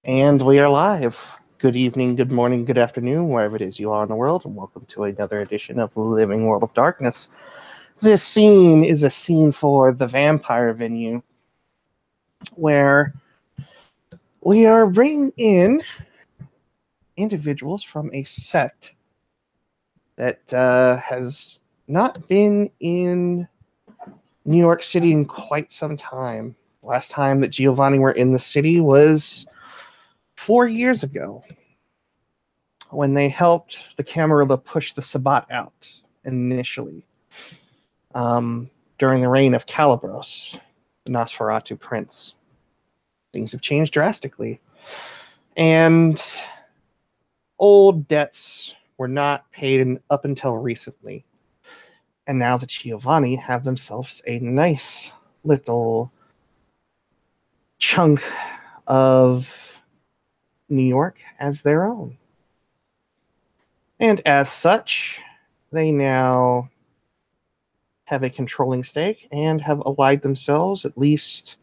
And we are live. Good evening, good morning, good afternoon, wherever it is you are in the world, and welcome to another edition of Living World of Darkness. This scene is a scene for the vampire venue, where we are bringing in individuals from a sect that has not been in New York City in quite some time. Last time that Giovanni were in the city was 4 years ago, when they helped the Camarilla push the Sabbat out initially, during the reign of Calibros, the Nosferatu prince. Things have changed drastically, and old debts were not paid up until recently. And now the Giovanni have themselves a nice little chunk of New York as their own. And as such, they now have a controlling stake and have allied themselves, at least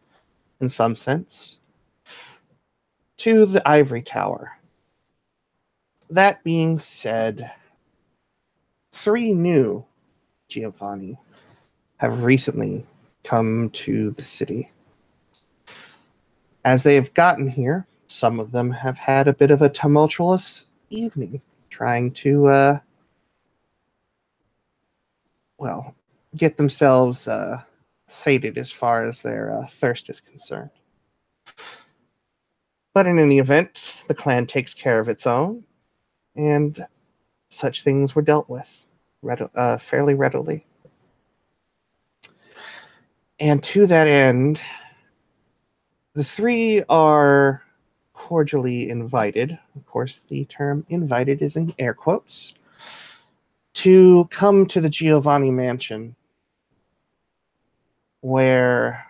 in some sense, to the Ivory Tower. That being said, 3 new Giovanni have recently come to the city. As they have gotten here, some of them have had a bit of a tumultuous evening, trying to, get themselves sated as far as their thirst is concerned. But in any event, the clan takes care of its own, and such things were dealt with fairly readily. And to that end, the 3 are cordially invited, of course the term invited is in air quotes, to come to the Giovanni mansion, where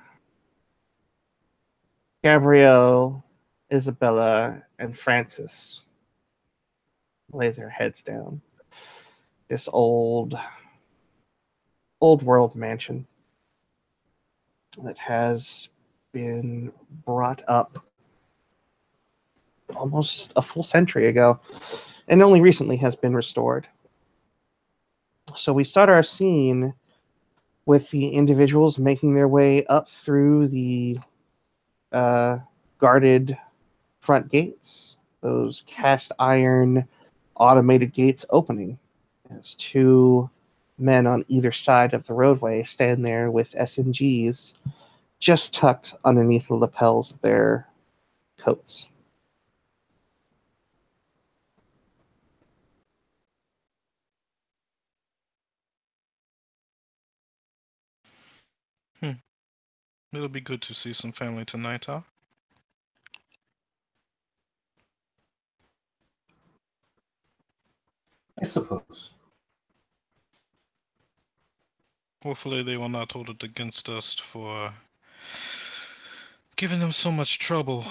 Gabrielle, Isabella, and Francis lay their heads down. This old world mansion that has been brought up almost a full century ago and only recently has been restored. So we start our scene with the individuals making their way up through the guarded front gates, those cast iron automated gates opening as 2 men on either side of the roadway stand there with SMGs just tucked underneath the lapels of their coats. It'll be good to see some family tonight, huh? I suppose. Hopefully they will not hold it against us for giving them so much trouble.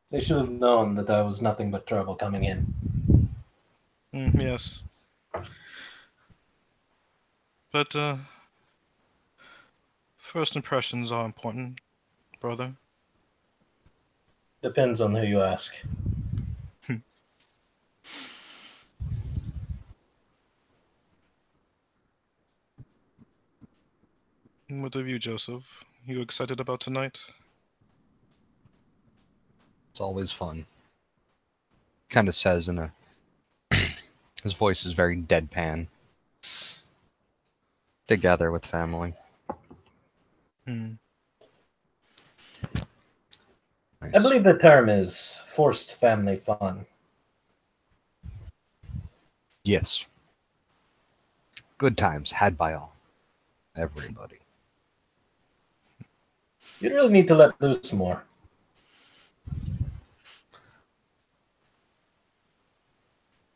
They should have known that I was nothing but trouble coming in. Yes. But, first impressions are important, brother. Depends on who you ask. What of you, Joseph? You excited about tonight? It's always fun. Kind of says in a... His voice is very deadpan. Together with family. Nice. I believe the term is forced family fun. Yes. Good times had by all. Everybody. You really need to let loose more.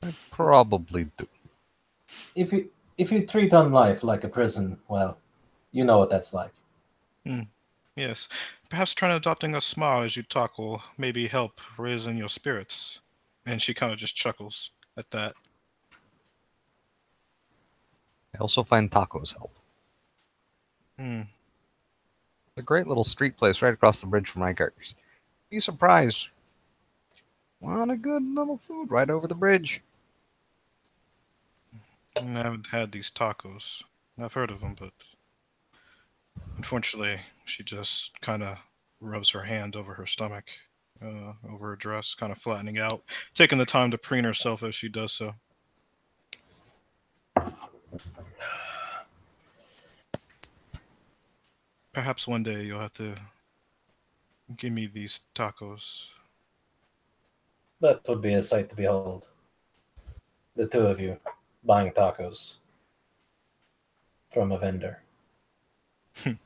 I probably do. If you treat on life like a prison, well, you know what that's like. Yes. Perhaps trying adopting a smile as you talk will maybe help raising your spirits. And she kind of just chuckles at that. I also find tacos help. A great little street place right across the bridge from Rikers. Be surprised. Want a good little food right over the bridge. I haven't had these tacos. I've heard of them, but unfortunately, she just kind of rubs her hand over her stomach, over her dress, kind of flattening out, taking the time to preen herself as she does so. Perhaps one day you'll have to give me these tacos. That would be a sight to behold. The two of you buying tacos from a vendor. I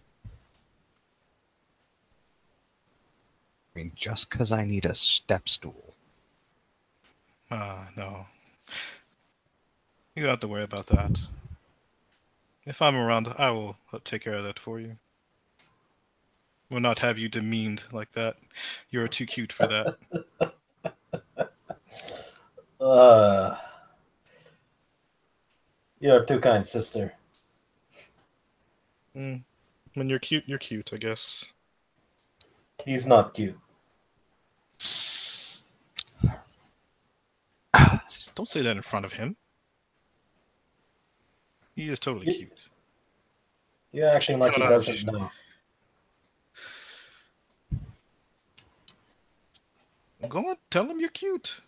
mean, just because I need a step stool. No. You don't have to worry about that. If I'm around, I will take care of that for you. Will not have you demeaned like that. You're too cute for that. You're too kind, sister. When you're cute, I guess. He's not cute. Don't say that in front of him. He is totally cute. You're acting like he doesn't know. Go on, tell him you're cute.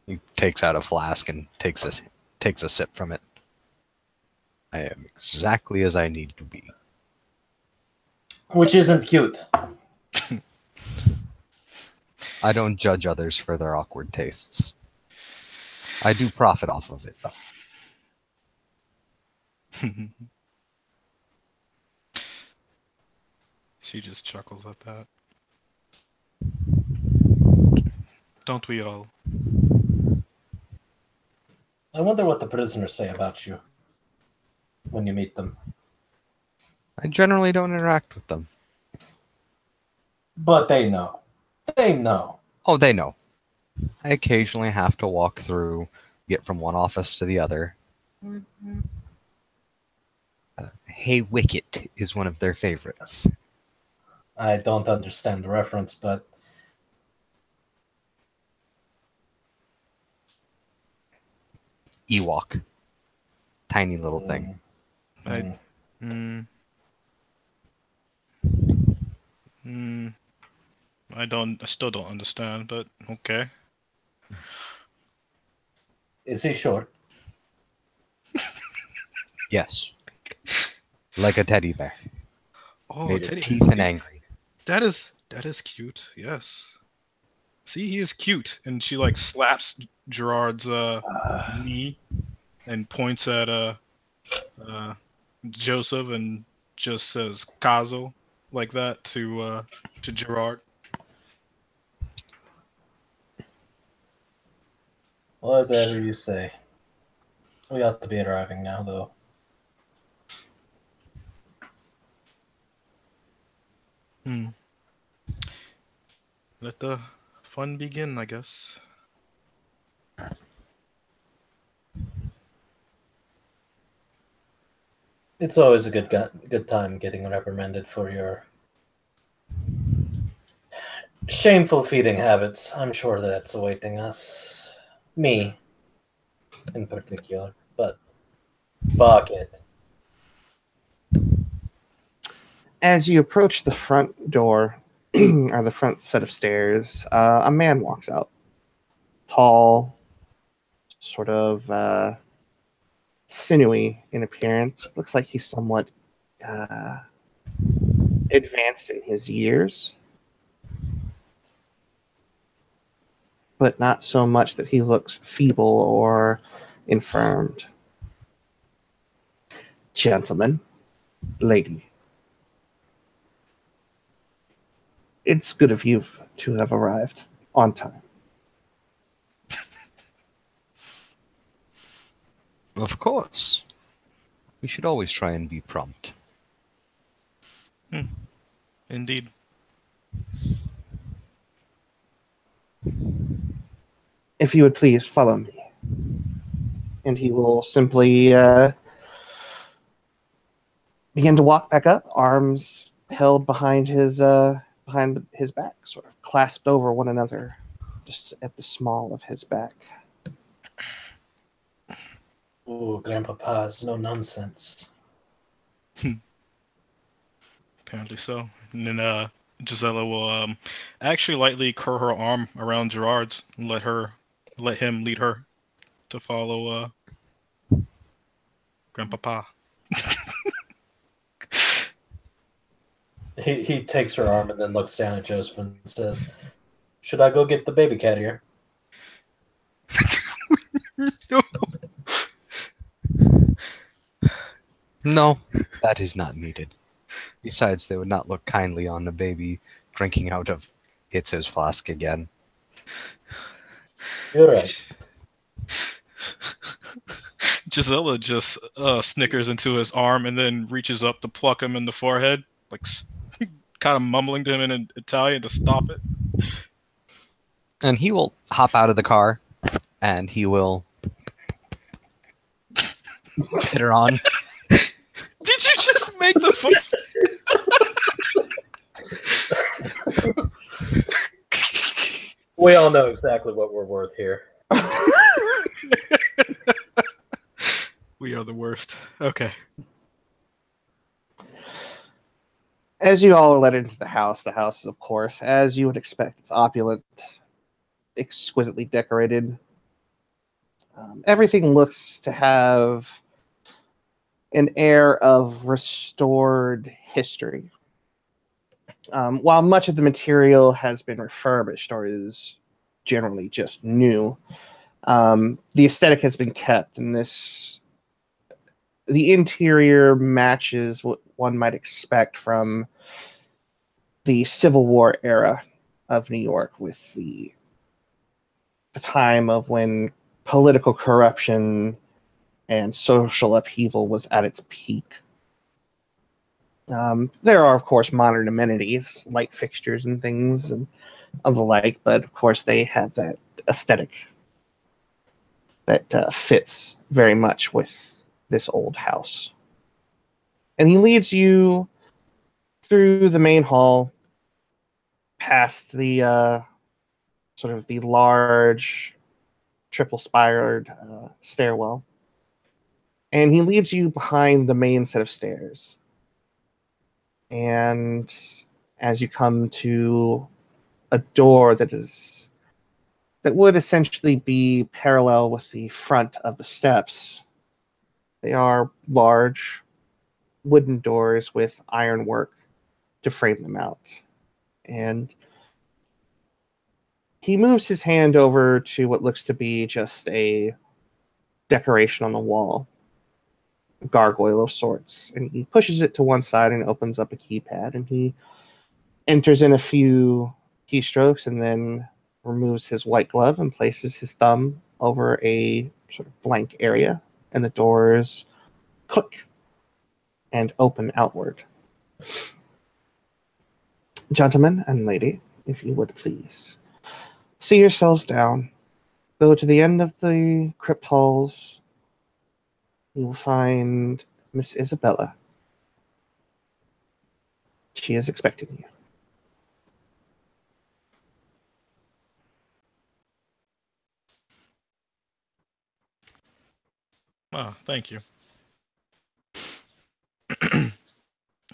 He takes out a flask and takes a sip from it. I am exactly as I need to be. Which isn't cute. I don't judge others for their awkward tastes. I do profit off of it, though. She just chuckles at that. Don't we all? I wonder what the prisoners say about you when you meet them. I generally don't interact with them. But they know. They know. Oh, they know. I occasionally have to walk through, get from one office to the other. Hey Wicket is one of their favorites. I don't understand the reference, but Ewok. Tiny little thing. I still don't understand, but okay. Is he short? Yes. Like a teddy bear. Oh, made teddy of teeth and angry. That is cute. Yes. See, he is cute, and she like slaps Gerard's knee and points at Joseph and just says "Caso" like that to Gerard. Whatever you say. We ought to be arriving now, though. Let the fun begin, I guess. It's always a good time getting reprimanded for your shameful feeding habits. I'm sure that's awaiting us. Me, in particular. But fuck it. As you approach the front door, or the front set of stairs, a man walks out. Tall, sort of sinewy in appearance. Looks like he's somewhat advanced in his years, but not so much that he looks feeble or infirmed. Gentlemen, lady, it's good of you to have arrived on time. Of course. We should always try and be prompt. Indeed. If you would please follow me. And he will simply begin to walk back up, arms held behind his back, sort of clasped over one another, just at the small of his back. Ooh, Grandpapa's no nonsense. Apparently so. And then Gisela will actually lightly curl her arm around Gerard's and let him lead her to follow Grandpapa. He takes her arm and then looks down at Joseph and says, "Should I go get the baby cat here?" No, that is not needed. Besides, they would not look kindly on a baby drinking out of Hitz's flask again. You're right. Gisela just snickers into his arm and then reaches up to pluck him in the forehead, like kind of mumbling to him in Italian to stop it. And he will hop out of the car, and he will get her on. Did you just make the voice? We all know exactly what we're worth here. We are the worst. Okay. As you all are led into the house is, of course, as you would expect, it's opulent, exquisitely decorated. Everything looks to have an air of restored history. While much of the material has been refurbished or is generally just new, the aesthetic has been kept, and the interior matches what one might expect from the Civil War era of New York, with the time of when political corruption and social upheaval was at its peak. There are, of course, modern amenities, light fixtures and things and of the like, but of course they have that aesthetic that fits very much with this old house. And he leads you through the main hall, past the sort of the large triple-spired stairwell, and he leads you behind the main set of stairs. And as you come to a door that would essentially be parallel with the front of the steps, they are large wooden doors with ironwork to frame them out. And he moves his hand over to what looks to be just a decoration on the wall, a gargoyle of sorts, and he pushes it to one side and opens up a keypad, and he enters in a few keystrokes and then removes his white glove and places his thumb over a sort of blank area, and the doors click and open outward. Gentlemen and lady, if you would please, see yourselves down. Go to the end of the crypt halls. You will find Miss Isabella. She is expecting you. Oh, thank you.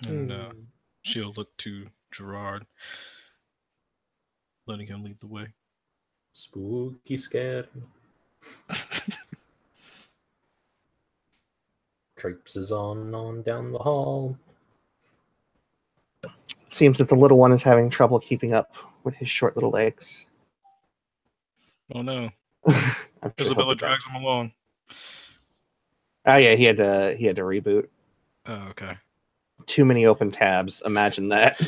And she'll look to Gerard, letting him lead the way. Spooky scary. Traipses on down the hall. Seems that the little one is having trouble keeping up with his short little legs. Oh no. I'm sure Isabella drags him along. Oh yeah, he had to reboot. Oh, okay. Too many open tabs. Imagine that.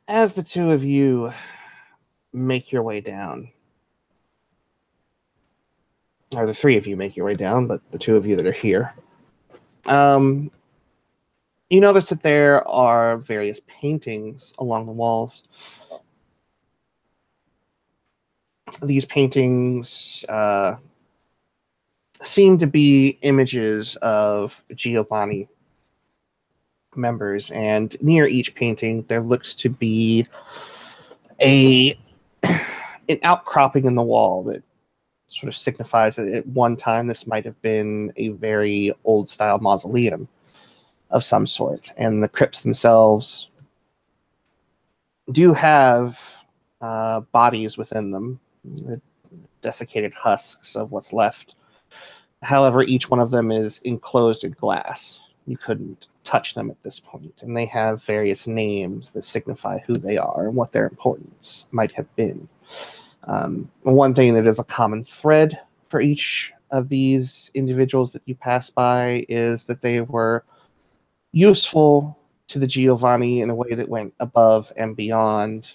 As the two of you make your way down, or the three of you make your way down, but the two of you that are here, you notice that there are various paintings along the walls. these paintings seem to be images of Giovanni members, and near each painting there looks to be an outcropping in the wall that sort of signifies that at one time this might have been a very old style mausoleum of some sort. And the crypts themselves do have bodies within them, the desiccated husks of what's left. However, each one of them is enclosed in glass. You couldn't touch them at this point, and they have various names that signify who they are and what their importance might have been. One thing that is a common thread for each of these individuals that you pass by is that they were useful to the Giovanni in a way that went above and beyond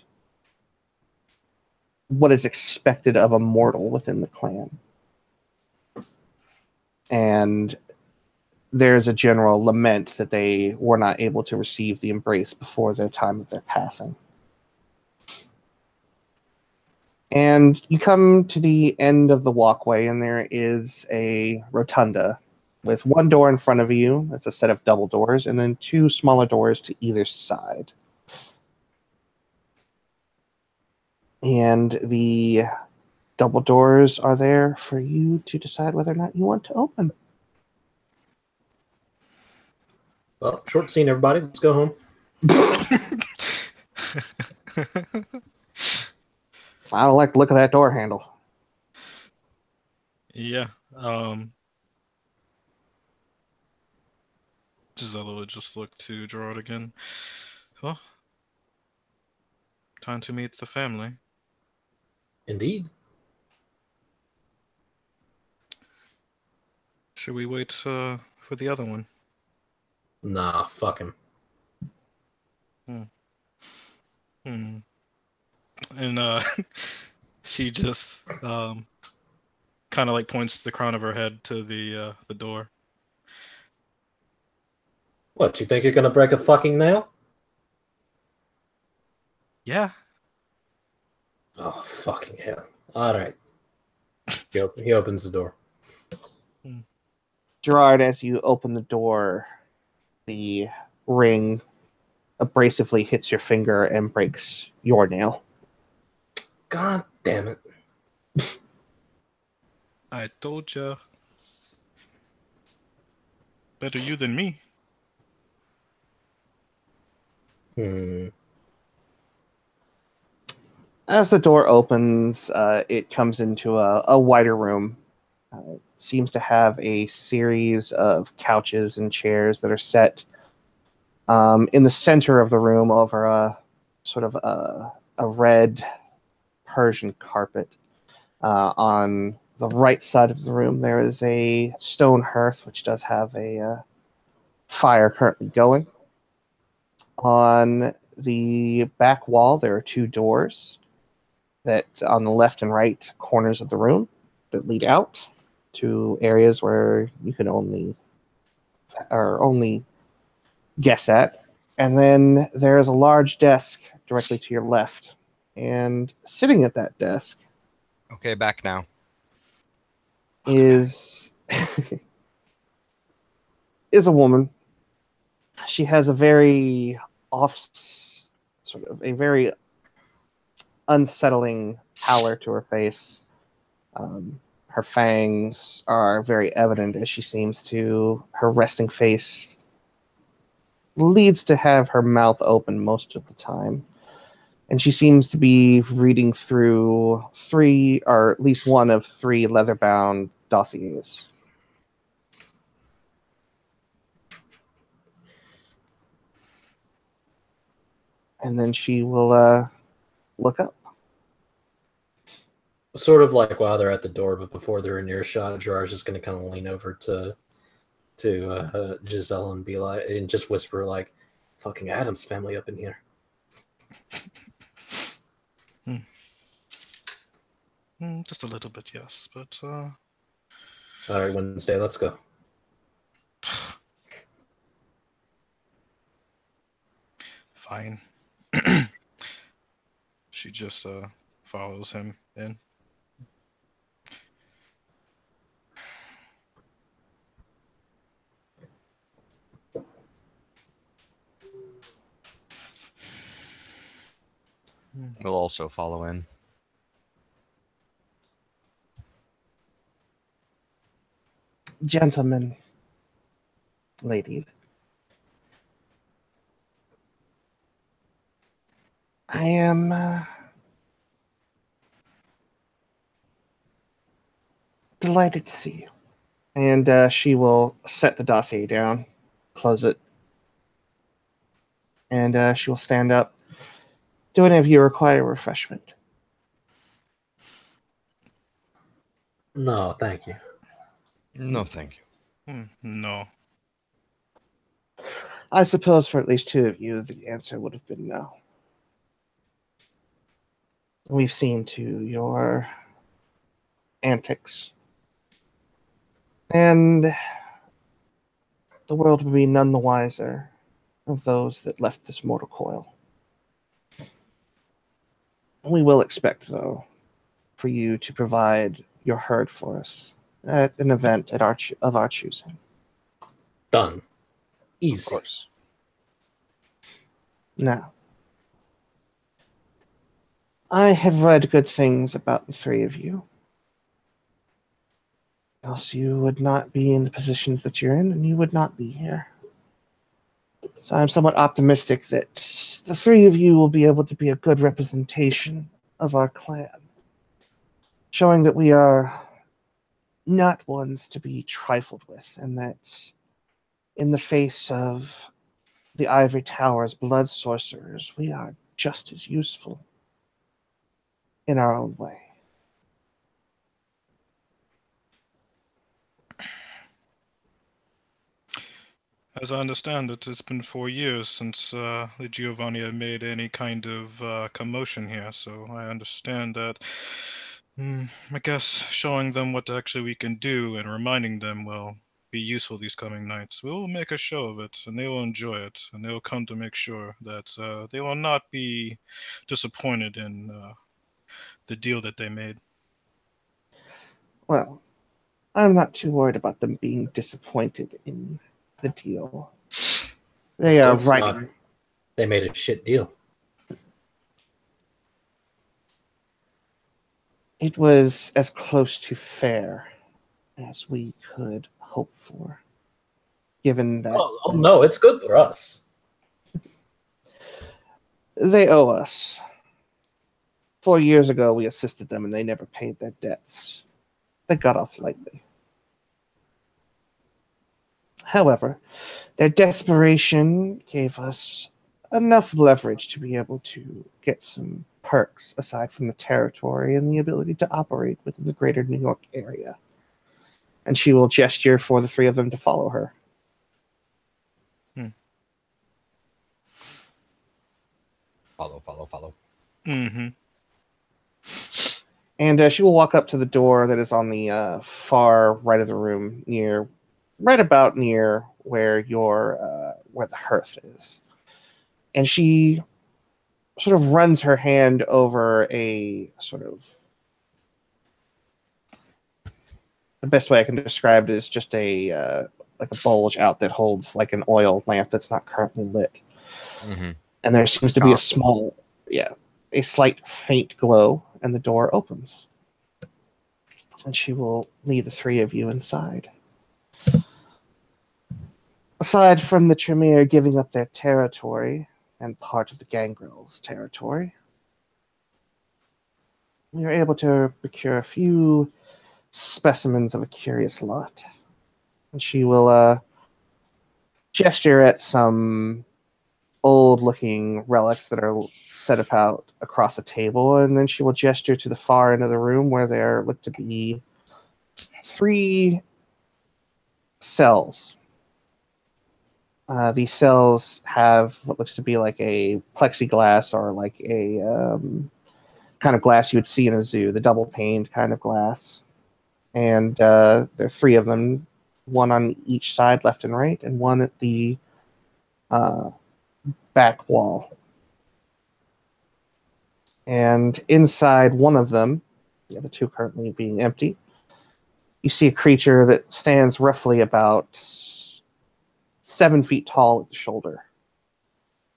what is expected of a mortal within the clan. And there's a general lament that they were not able to receive the embrace before their time of their passing. And you come to the end of the walkway, and there is a rotunda with one door in front of you. That's a set of double doors, and then two smaller doors to either side. And the double doors are there for you to decide whether or not you want to open. Well, short scene, everybody. Let's go home. I don't like the look of that door handle. Yeah. Gisela would just look to Gerard again. Well, time to meet the family. Indeed. Should we wait for the other one? Nah, fuck him. And she just kind of like points the crown of her head to the door. What, you think you're gonna break a fucking nail? Yeah. Oh, fucking hell. Alright. He opens the door. Gerard, as you open the door, the ring abrasively hits your finger and breaks your nail. God damn it. I told ya. Better you than me. As the door opens, it comes into a wider room. It seems to have a series of couches and chairs that are set in the center of the room over a sort of a red Persian carpet. On the right side of the room, there is a stone hearth, which does have a fire currently going. On the back wall, there are two doors that on the left and right corners of the room that lead out to areas where you can only guess at. And then there is a large desk directly to your left. And sitting at that desk Okay, back now. is is a woman. She has a very a very unsettling pallor to her face. Her fangs are very evident as she seems to, her resting face leads to have her mouth open most of the time. And she seems to be reading through three, or at least one of three leather-bound dossiers. And then she will look up. Sort of like while they're at the door, but before they're in earshot, Gerard's just gonna kind of lean over to Giselle and be like, and just whisper like, "Fucking Adam's family up in here." Just a little bit, yes, but All right, Wednesday, let's go. Fine. She just follows him in. will also follow in. Gentlemen, ladies, I am delighted to see you. And she will set the dossier down, close it, and she will stand up. Do any of you require refreshment? No, thank you. No, thank you. No. I suppose for at least two of you, the answer would have been no. We've seen to your antics, and the world would be none the wiser of those that left this mortal coil. We will expect, though, for you to provide your herd for us at an event of our choosing. Done. Of Easy. course. Now, I have read good things about the three of you, else you would not be in the positions that you're in, and you would not be here. So I'm somewhat optimistic that the three of you will be able to be a good representation of our clan, showing that we are not ones to be trifled with, and that in the face of the Ivory Tower's blood sorcerers, we are just as useful in our own way. As I understand it, it's been 4 years since the Giovanni have made any kind of commotion here, so I understand that. I guess showing them what actually we can do and reminding them will be useful these coming nights. We will make a show of it, and they will enjoy it, and they will come to make sure that they will not be disappointed in the deal that they made. Well, I'm not too worried about them being disappointed in the deal. They Of are course right. not. They made a shit deal. It was as close to fair as we could hope for, given that Oh no, it's good for us. they owe us. 4 years ago, we assisted them, and they never paid their debts. They got off lightly. However, their desperation gave us enough leverage to be able to get some perks aside from the territory and the ability to operate within the greater New York area. And she will gesture for the three of them to follow her. Follow. Mm-hmm. And she will walk up to the door that is on the far right of the room, right about near where where the hearth is. And she sort of runs her hand over the best way I can describe it is just like a bulge out that holds like an oil lamp that's not currently lit. Mm-hmm. And there seems to be a slight faint glow, and the door opens. And she will lead the three of you inside. Aside from the Tremere giving up their territory and part of the Gangrel's territory, we are able to procure a few specimens of a curious lot. And she will gesture at some old-looking relics that are set about across a table, and then she will gesture to the far end of the room where there look to be 3 cells. These cells have what looks to be like a plexiglass or like a kind of glass you would see in a zoo, the double-paned kind of glass. And there are 3 of them, one on each side, left and right, and one at the back wall. And inside one of them, the other 2 currently being empty, you see a creature that stands roughly about 7 feet tall at the shoulder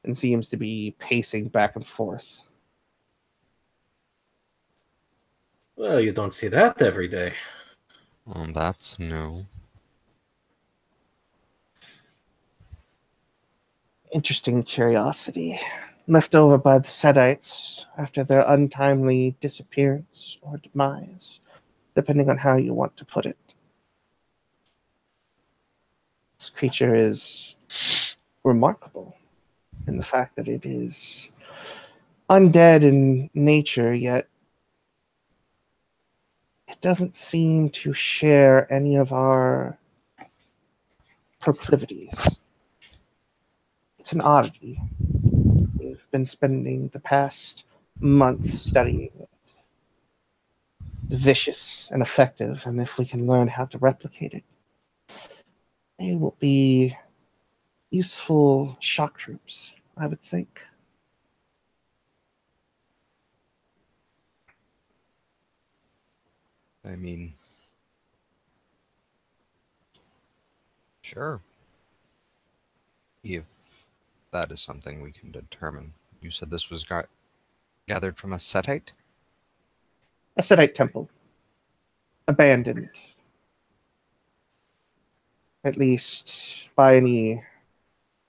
and seems to be pacing back and forth. Well, you don't see that every day. That's new. Interesting curiosity, left over by the Sedites after their untimely disappearance or demise, depending on how you want to put it. This creature is remarkable in the fact that it is undead in nature, yet it doesn't seem to share any of our proclivities. It's an oddity. We've been spending the past month studying it. It's vicious and effective, and if we can learn how to replicate it, they will be useful shock troops, I would think. I mean, sure. If that is something we can determine. You said this was gathered from a Setite? A Sedite temple. Abandoned. At least by any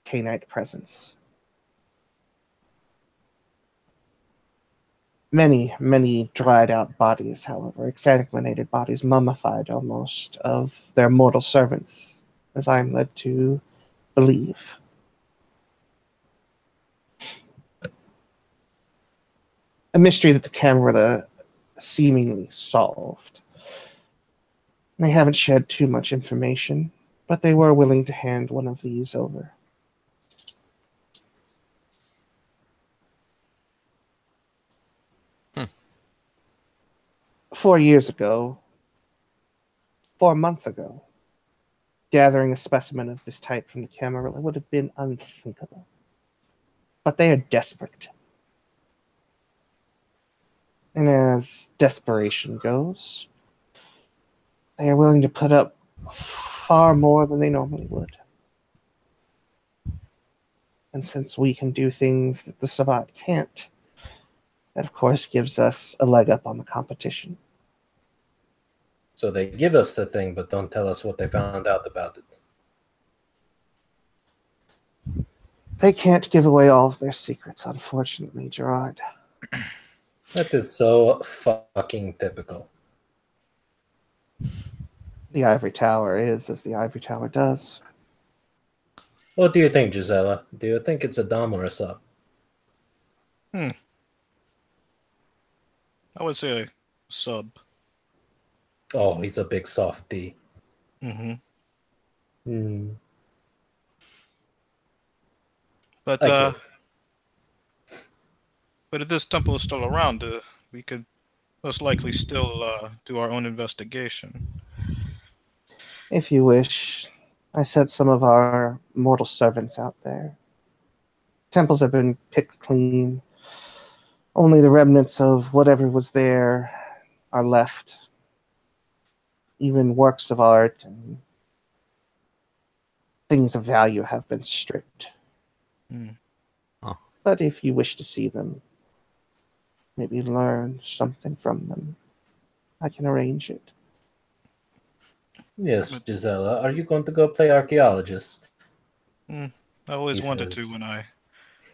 Canite presence. Many, many dried out bodies, however, exsanguinated bodies, mummified almost, of their mortal servants, as I am led to believe. A mystery that the Camarilla seemingly solved. They haven't shared too much information, but they were willing to hand one of these over. Hmm. 4 years ago, 4 months ago, gathering a specimen of this type from the Camarilla would have been unthinkable. But they are desperate. And as desperation goes, they are willing to put up far more than they normally would. And since we can do things that the Sabbat can't, that of course gives us a leg up on the competition. So they give us the thing, but don't tell us what they found out about it. They can't give away all of their secrets, unfortunately, Gerard. That is so fucking typical. The Ivory Tower is as the Ivory Tower does. What do you think, Gisela? Do you think it's a dom or a sub? I would say a sub. Oh, he's a big softy. Mm-hmm. But Okay. but if this temple is still around, we could most likely still do our own investigation. If you wish, I sent some of our mortal servants out there. Temples have been picked clean. Only the remnants of whatever was there are left. Even works of art and things of value have been stripped. Oh. But if you wish to see them, maybe learn something from them, I can arrange it. Yes, Gisela. Are you going to go play archaeologist? I always He wanted to says- when I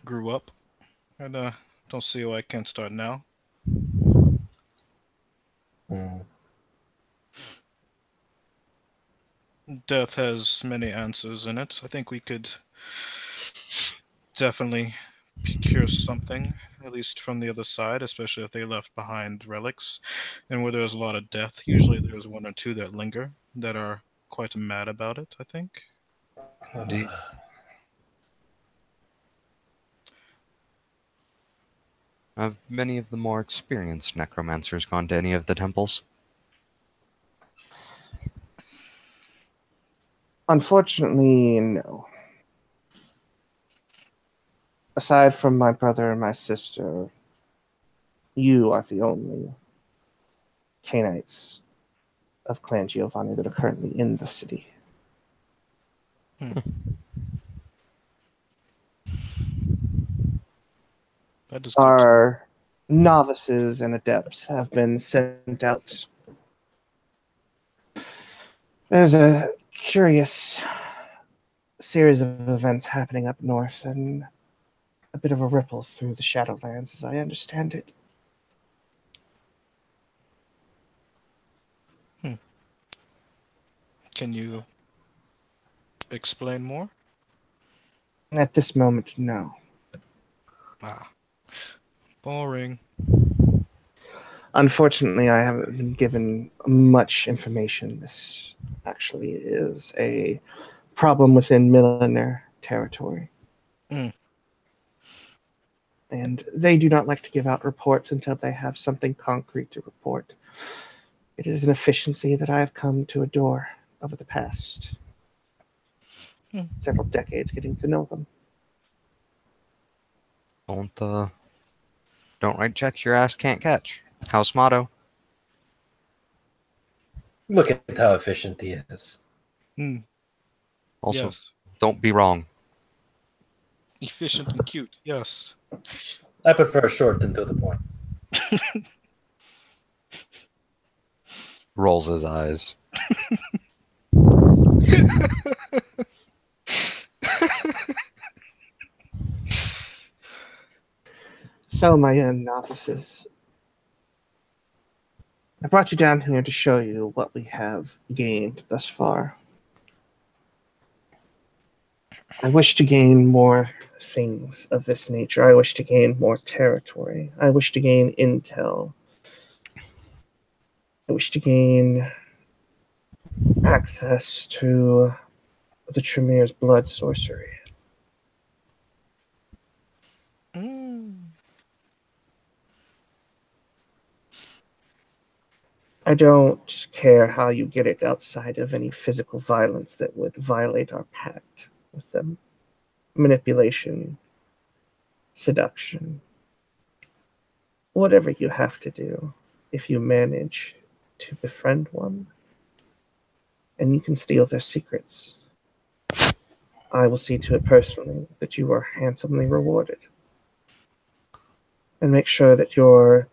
grew up. And don't see why I can't start now. Death has many answers in it. I think we could definitely procure something, at least from the other side, especially if they left behind relics. And where there's a lot of death, usually there's one or two that linger that are quite mad about it, I think. Have many of the more experienced necromancers gone to any of the temples? Unfortunately, no. Aside from my brother and my sister, you are the only Canaanites of Clan Giovanni that are currently in the city. That is good. Our novices and adepts have been sent out. There's a curious series of events happening up north, and a bit of a ripple through the Shadowlands, as I understand it. Can you explain more? And at this moment, no. Ah, boring. Unfortunately, I haven't been given much information. This actually is a problem within Milliner territory. Mm. And they do not like to give out reports until they have something concrete to report. It is an efficiency that I have come to adore over the past several decades getting to know them. Don't write checks your ass can't catch. House motto. Look at how efficient he is. Mm. Also, Yes. don't be wrong. Efficient and cute. Yes. I prefer short and to the point. Rolls his eyes. So, my young novices, I brought you down here to show you what we have gained thus far. I wish to gain more things of this nature. I wish to gain more territory. I wish to gain intel. I wish to gain access to the Tremere's blood sorcery. Mm. I don't care how you get it outside of any physical violence that would violate our pact with them. Manipulation, seduction, whatever you have to do if you manage to befriend one and you can steal their secrets. I will see to it personally that you are handsomely rewarded and make sure that your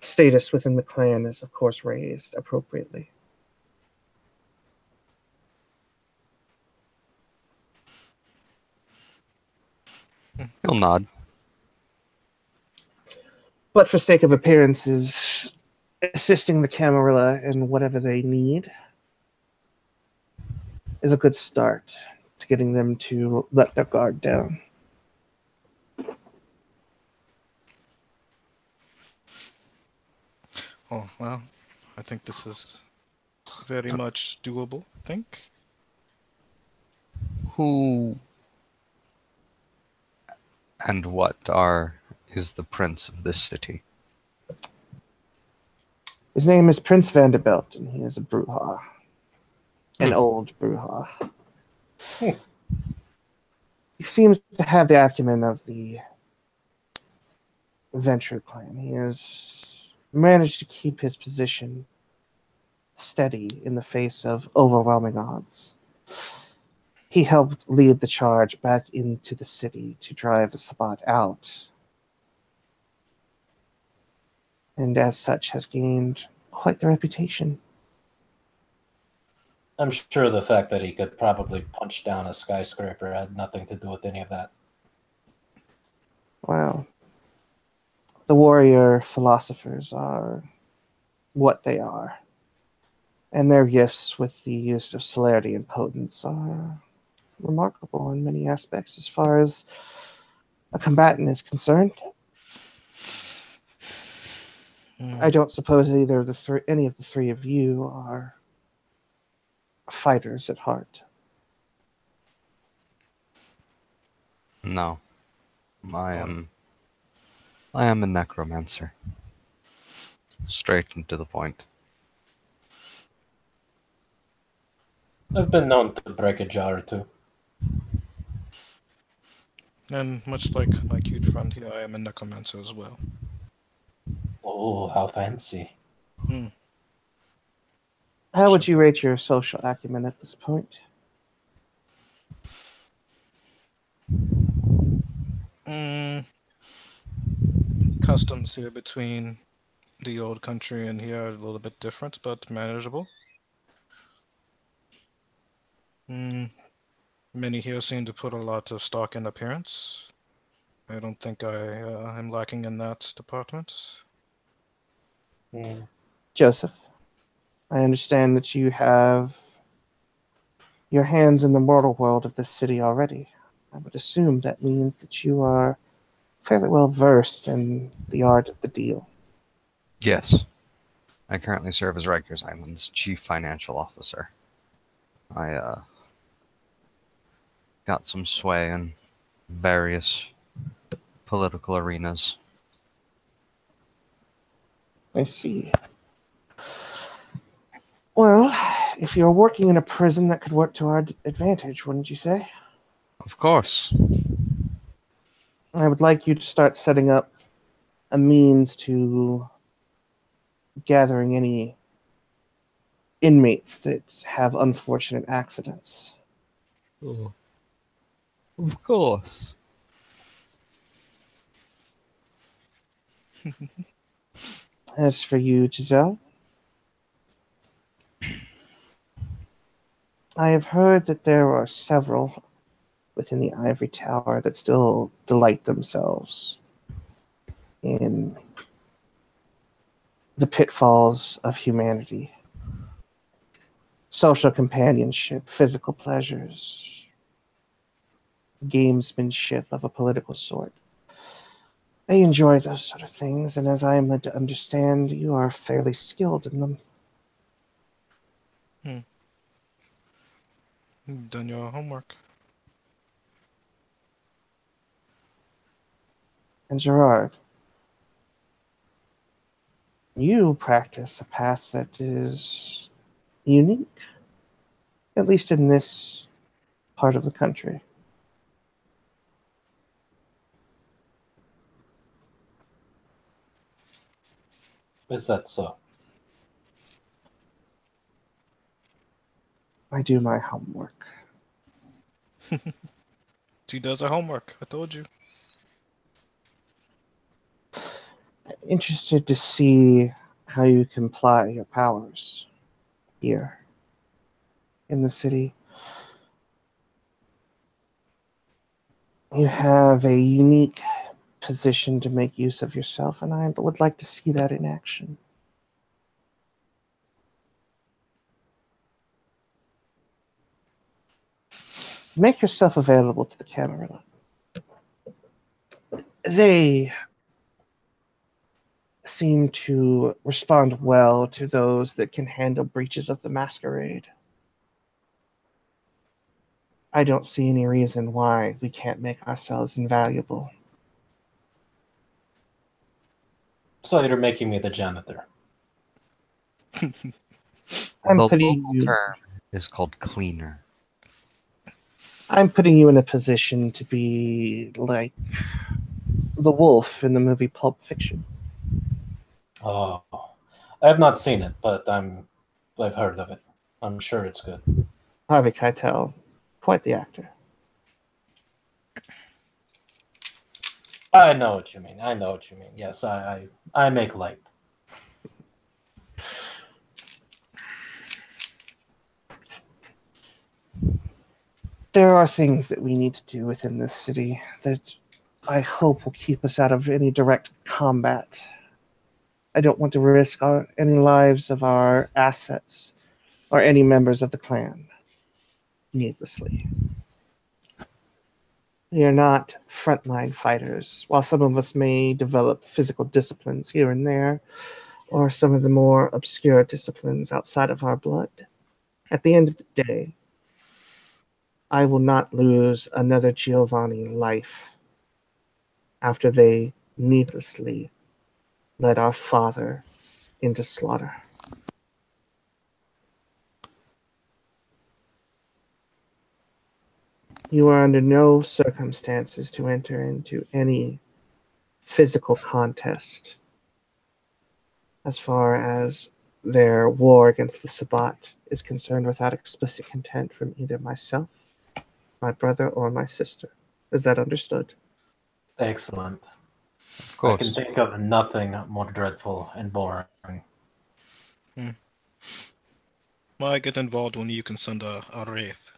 status within the clan is, of course, raised appropriately. He'll nod. But for sake of appearances, assisting the Camarilla in whatever they need is a good start to getting them to let their guard down. Oh, well, I think this is very much doable, I think. Who and what is the prince of this city? His name is Prince Vanderbilt, and he is a Bruja. An old Bruja. He seems to have the acumen of the Venture clan. He has managed to keep his position steady in the face of overwhelming odds. He helped lead the charge back into the city to drive the Sabbat out, and as such has gained quite the reputation. I'm sure the fact that he could probably punch down a skyscraper had nothing to do with any of that. Well, the warrior philosophers are what they are, and their gifts with the use of celerity and potence are remarkable in many aspects as far as a combatant is concerned. I don't suppose either of any of the three of you are fighters at heart. No. I am a necromancer. Straight and to the point. I've been known to break a jar or two. And much like my cute friend here, I am a necromancer as well. Oh, how fancy. How would you rate your social acumen at this point? customs here between the old country and here are a little bit different, but manageable. Many here seem to put a lot of stock in appearance. I don't think I am lacking in that department. Joseph, I understand that you have your hands in the mortal world of this city already. I would assume that means that you are fairly well versed in the art of the deal. Yes. I currently serve as Rikers Island's chief financial officer. I got some sway in various political arenas. I see. Well, if you're working in a prison, that could work to our advantage, wouldn't you say? Of course. I would like you to start setting up a means to gathering any inmates that have unfortunate accidents. Oh. Of course. As for you, Giselle, I have heard that there are several within the Ivory Tower that still delight themselves in the pitfalls of humanity. Social companionship, physical pleasures, gamesmanship of a political sort. They enjoy those sort of things, and as I am led to understand, you are fairly skilled in them. You've done your homework. And Gerard, you practice a path that is unique, at least in this part of the country. Is that so? I do my homework. She does her homework. I told you. Interested to see how you can apply your powers here in the city. You have a unique position to make use of yourself, and I would like to see that in action. Make yourself available to the Camarilla. They seem to respond well to those that can handle breaches of the masquerade. I don't see any reason why we can't make ourselves invaluable. So you're making me the janitor. I'm The putting local you. term is called cleaner. I'm putting you in a position to be like the wolf in the movie Pulp Fiction. Oh, I have not seen it, but I've heard of it. I'm sure it's good. Harvey Keitel, quite the actor. I know what you mean. I know what you mean. Yes, I make light. There are things that we need to do within this city that I hope will keep us out of any direct combat. I don't want to risk any lives of our assets or any members of the clan needlessly. We are not frontline fighters. While some of us may develop physical disciplines here and there, or some of the more obscure disciplines outside of our blood, at the end of the day, I will not lose another Giovanni life after they needlessly led our father into slaughter. You are under no circumstances to enter into any physical contest as far as their war against the Sabbat is concerned without explicit consent from either myself, my brother, or my sister. Is that understood? Excellent. Of I can course. think of nothing more dreadful and boring. Why get involved when you can send a wraith?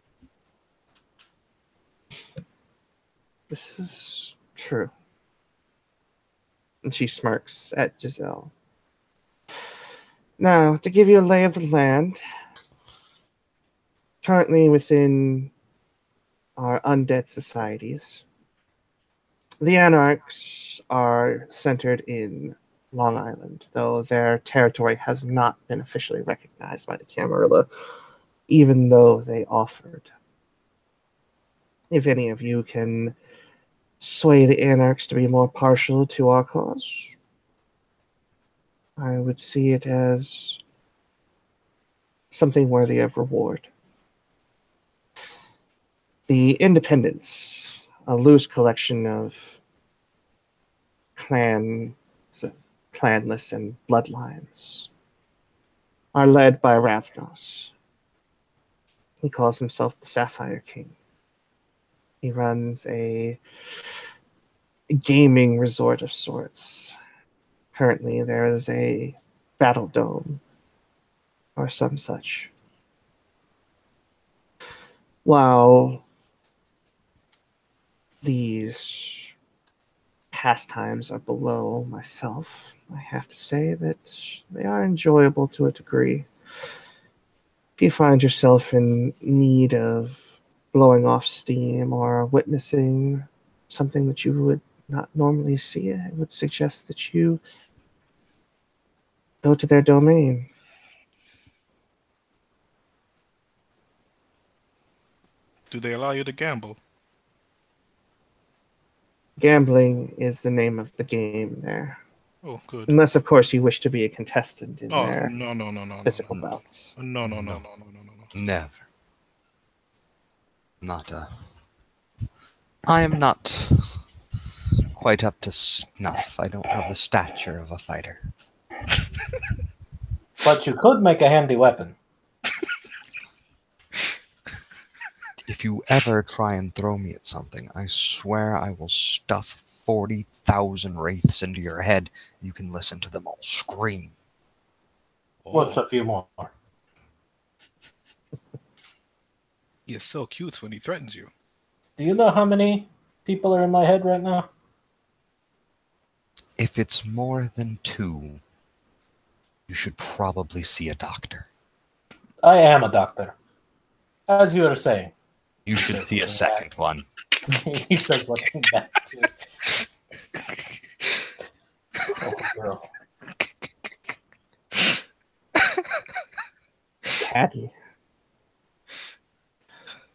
This is true. And she smirks at Giselle. Now, to give you a lay of the land, currently within our undead societies, the Anarchs are centered in Long Island, though their territory has not been officially recognized by the Camarilla, even though they offered. If any of you can sway the Anarchs to be more partial to our cause, I would see it as something worthy of reward. The Independents, a loose collection of clanless and bloodlines, are led by Ravnos. He calls himself the Sapphire King. He runs a gaming resort of sorts. Currently, there is a battle dome or some such. While these pastimes are below myself, I have to say that they are enjoyable to a degree. If you find yourself in need of blowing off steam or witnessing something that you would not normally see, I would suggest that you go to their domain. Do they allow you to gamble? Gambling is the name of the game there. Oh, good. Unless, of course, you wish to be a contestant in Oh, their no, physical no. bouts. no. Never. Not I am not quite up to snuff. I don't have the stature of a fighter. But you could make a handy weapon. If you ever try and throw me at something, I swear I will stuff 40,000 wraiths into your head. You can listen to them all scream. What's a few more? He is so cute when he threatens you. Do you know how many people are in my head right now? If it's more than 2, you should probably see a doctor. I am a doctor. As you were saying. You should see a second one. He starts looking back too. Oh, girl. Catty.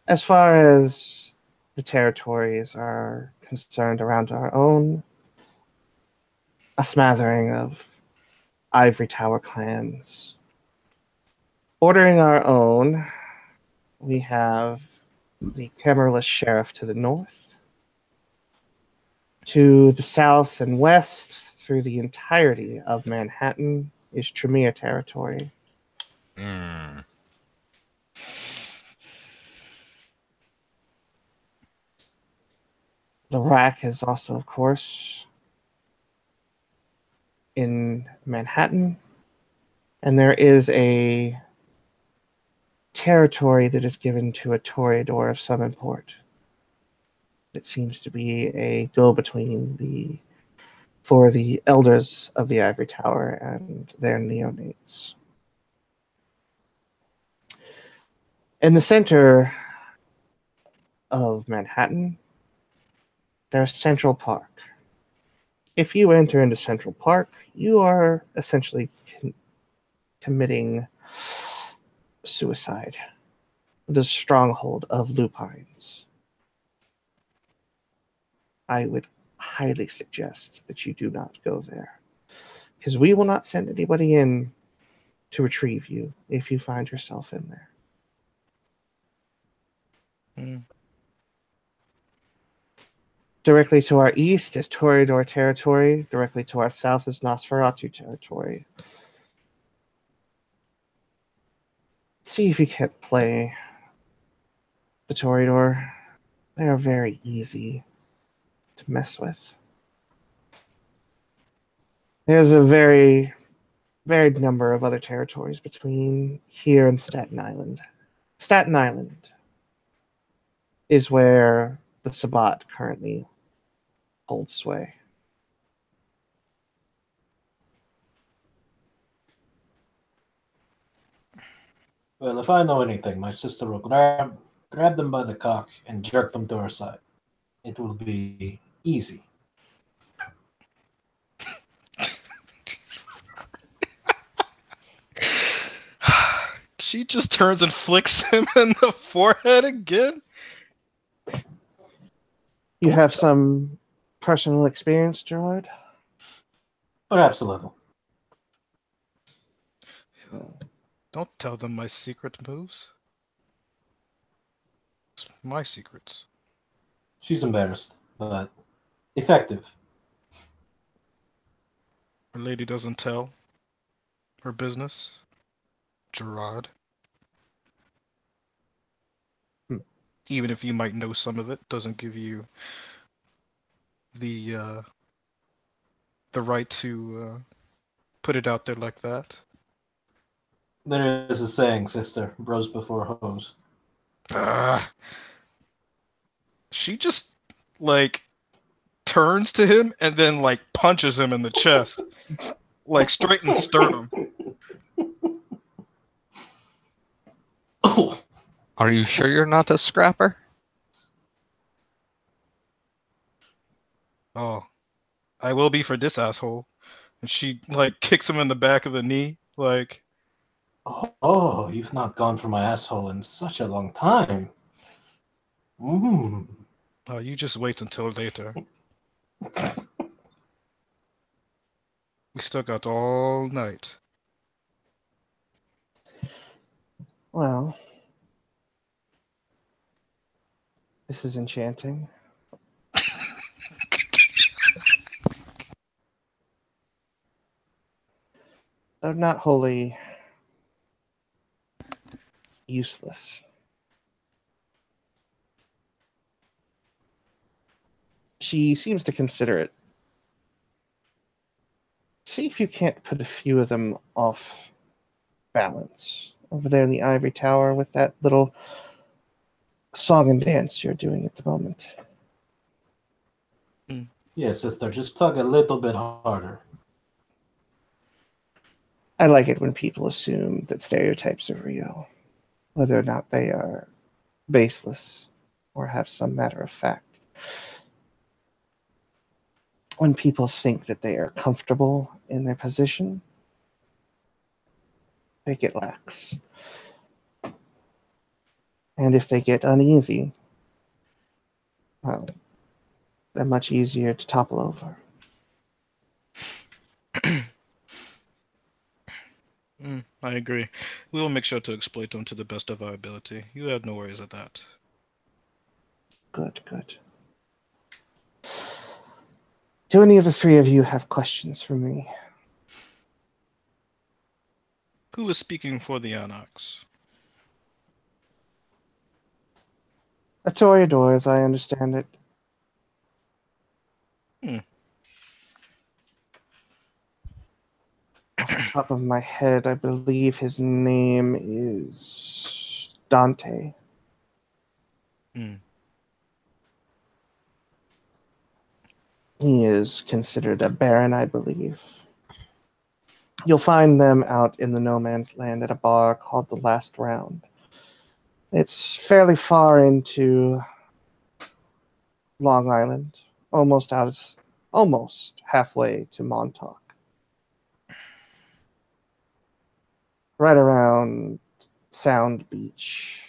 As far as the territories are concerned around our own, a smattering of ivory tower clans. Bordering our own, we have the Camarilla Sheriff to the north. To the south and west, through the entirety of Manhattan, is Tremere territory. Mm. The Rack is also, of course, in Manhattan. And there is a territory that is given to a Toreador of some import. It seems to be a go-between for the elders of the Ivory Tower and their neonates. In the center of Manhattan, there's Central Park. If you enter into Central Park, you are essentially committing suicide. The stronghold of lupines. I would highly suggest that you do not go there, because we will not send anybody in to retrieve you if you find yourself in there. Mm. Directly to our east is Toreador territory. Directly to our south is Nosferatu territory. See if you can't play the Toreador. They are very easy to mess with. There's a very varied number of other territories between here and Staten Island. Staten Island is where the Sabbat currently holds sway. Well, if I know anything, my sister will grab them by the cock and jerk them to her side. It will be easy. She just turns and flicks him in the forehead again. You have some personal experience, Gerard? Perhaps a little. Don't tell them my secret moves. It's my secrets. She's embarrassed, but effective. Her lady doesn't tell her business. Gerard. Even if you might know some of it, doesn't give you the right to put it out there like that. There is a saying, sister, bros before hoes. She just like turns to him and then like punches him in the chest, like straight in the sternum. Oh, Are you sure you're not a scrapper? Oh, I will be for this asshole. And she like kicks him in the back of the knee, like. oh, you've not gone for my asshole in such a long time. Oh, you just wait until later. We still got all night. Well, this is enchanting. Though not wholly useless. She seems to consider it. See if you can't put a few of them off balance over there in the ivory tower with that little song and dance you're doing at the moment. Yeah, sister, just tug a little bit harder. I like it when people assume that stereotypes are real, whether or not they are baseless or have some matter of fact. When people think that they are comfortable in their position, they get lax. And if they get uneasy, well, they're much easier to topple over. I agree. We will make sure to exploit them to the best of our ability. You have no worries of that. Good, good. Do any of the three of you have questions for me? Who is speaking for the Anarchs? A Toreador, as I understand it. Off the top of my head, I believe his name is Dante. He is considered a baron, I believe. You'll find them out in the no man's land at a bar called the Last Round. It's fairly far into Long Island, almost halfway to Montauk. Right around Sound Beach.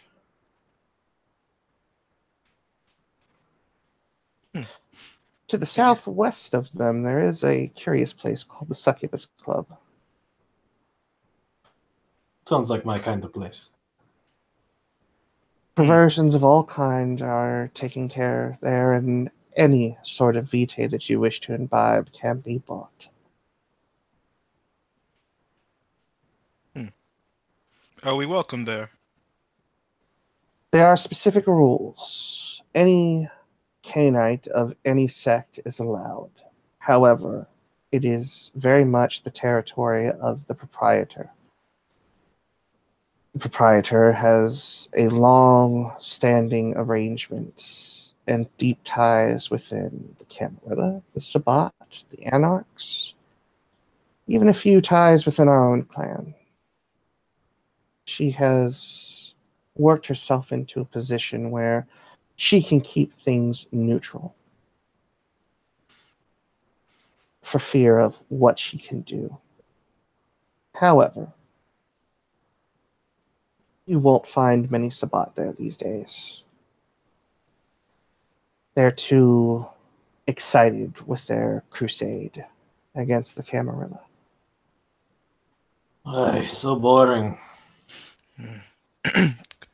To the southwest of them, there is a curious place called the Succubus Club. Sounds like my kind of place. Perversions of all kind are taken care of there, and any sort of vitae that you wish to imbibe can be bought. Are we welcome there? There are specific rules. Any Cainite of any sect is allowed. However, it is very much the territory of the proprietor. The proprietor has a long-standing arrangement and deep ties within the Camarilla, the Sabbat, the Anarchs, even a few ties within our own clan. She has worked herself into a position where she can keep things neutral for fear of what she can do. However, you won't find many Sabbat there these days. They're too excited with their crusade against the Camarilla. Ay, so boring.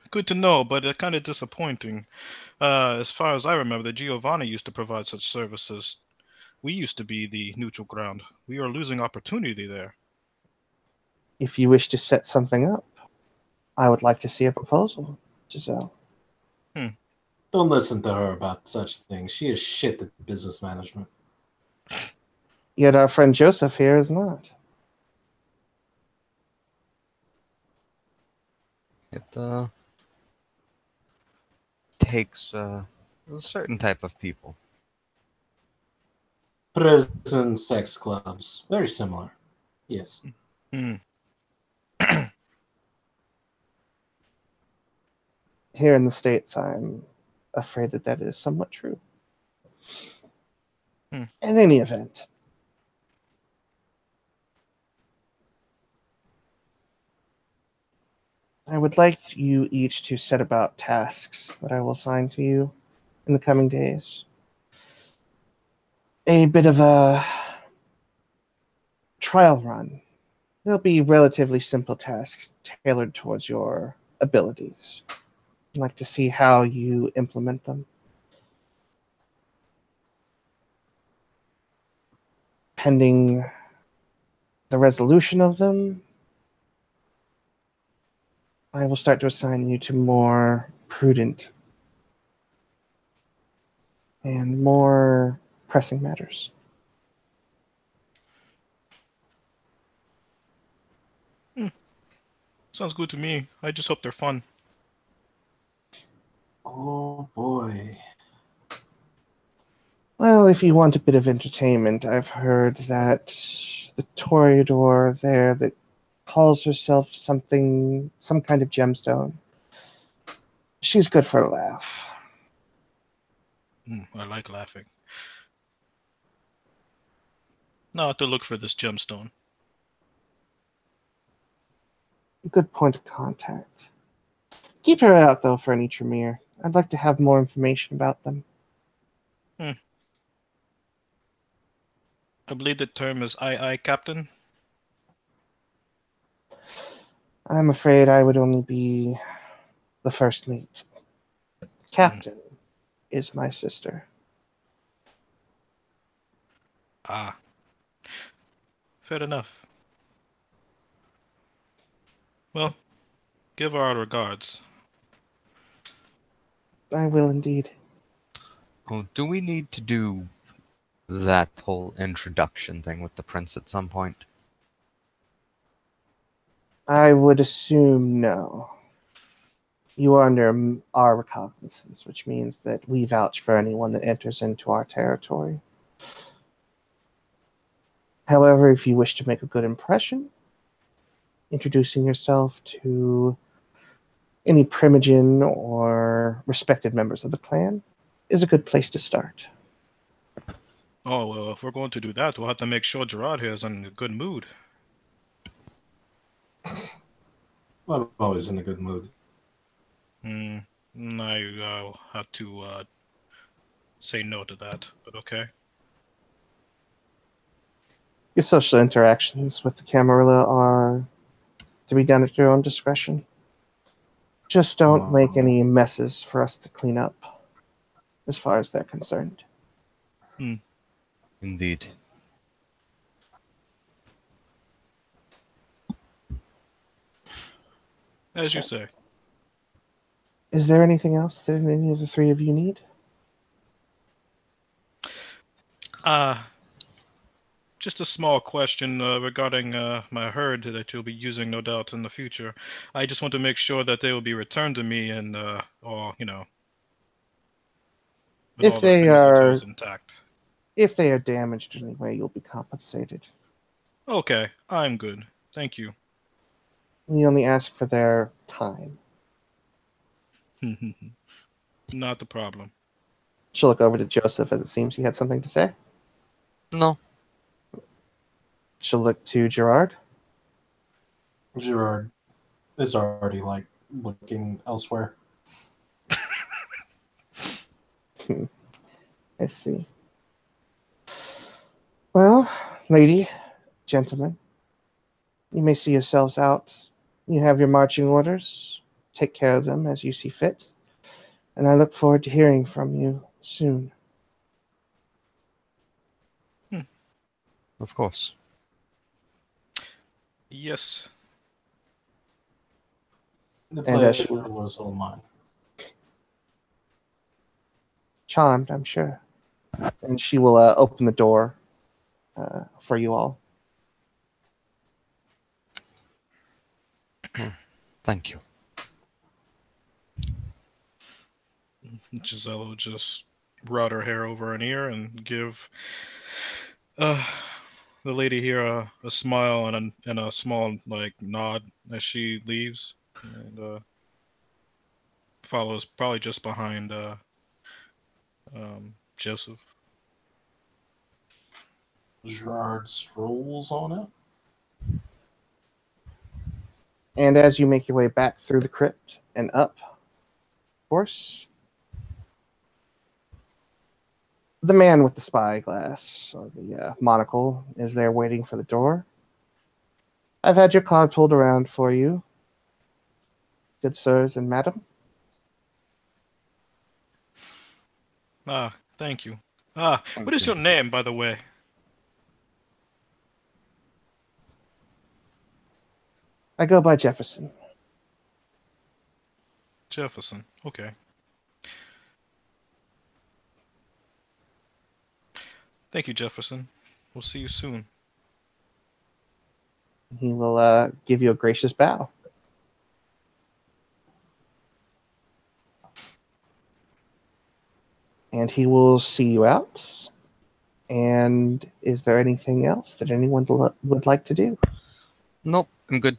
Good to know, but kind of disappointing. As far as I remember, the Giovanni used to provide such services. We used to be the neutral ground. We are losing opportunity there. If you wish to set something up, I would like to see a proposal, Giselle. Don't listen to her about such things. She is shit at business management. Yet our friend Joseph here is not. It takes a certain type of people. Prison sex clubs. Very similar. Yes. Here in the States, I'm afraid that is somewhat true. In any event, I would like you each to set about tasks that I will assign to you in the coming days. A bit of a trial run. They'll be relatively simple tasks tailored towards your abilities. I'd like to see how you implement them. Pending the resolution of them, I will start to assign you to more prudent and more pressing matters. Sounds good to me. I just hope they're fun. Oh boy. Well, if you want a bit of entertainment, I've heard that the Toreador there that calls herself some kind of gemstone. She's good for a laugh. I like laughing. Now I have to look for this gemstone. Good point of contact. Keep her out, though, for any Tremere. I'd like to have more information about them. I believe the term is aye, Captain. I'm afraid I would only be the first mate. Captain is my sister. Ah. Fair enough. Well, give her our regards. I will indeed. Oh, do we need to do that whole introduction thing with the prince at some point? I would assume no. You are under our recognizance, which means that we vouch for anyone that enters into our territory. However, if you wish to make a good impression, introducing yourself to any primogen or respected members of the clan is a good place to start. Oh, well, if we're going to do that, we'll have to make sure Gerard here is in a good mood. Well, I'm always in a good mood. I have to say no to that, but okay. Your social interactions with the Camarilla are to be done at your own discretion. Just don't make any messes for us to clean up, as far as they're concerned. Indeed. As you say. Is there anything else that any of the three of you need? Just a small question regarding my herd that you'll be using, no doubt, in the future. I just want to make sure that they will be returned to me and, or with If all the they fingers and are toes intact. if they are damaged in any way, you'll be compensated. Okay, I'm good. Thank you. We only ask for their time. Not the problem. She'll look over to Joseph as it seems he had something to say. No. She'll look to Gerard. Gerard is already looking elsewhere. I see. Well, lady, gentlemen, you may see yourselves out. You have your marching orders. Take care of them as you see fit. And I look forward to hearing from you soon. Of course. Yes. The And as pleasure was all mine. Charmed, I'm sure. And she will open the door for you all. Thank you. Gisela will just route her hair over an ear and give the lady here a smile and a small nod as she leaves, and follows probably just behind Joseph. Gerard strolls on it. And as you make your way back through the crypt and up, of course, the man with the spyglass or the monocle is there waiting for the door. I've had your card pulled around for you, good sirs and madam. Thank you. What is your name, by the way? I go by Jefferson. Jefferson. Okay. Thank you, Jefferson. We'll see you soon. He will give you a gracious bow. And he will see you out. And is there anything else that anyone would like to do? Nope, I'm good.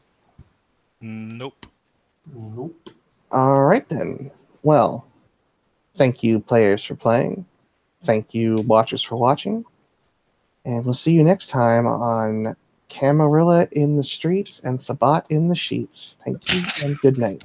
Nope. Nope. All right, then. Well, thank you, players, for playing. Thank you, watchers, for watching. And we'll see you next time on Camarilla in the Streets and Sabat in the Sheets. Thank you, and good night.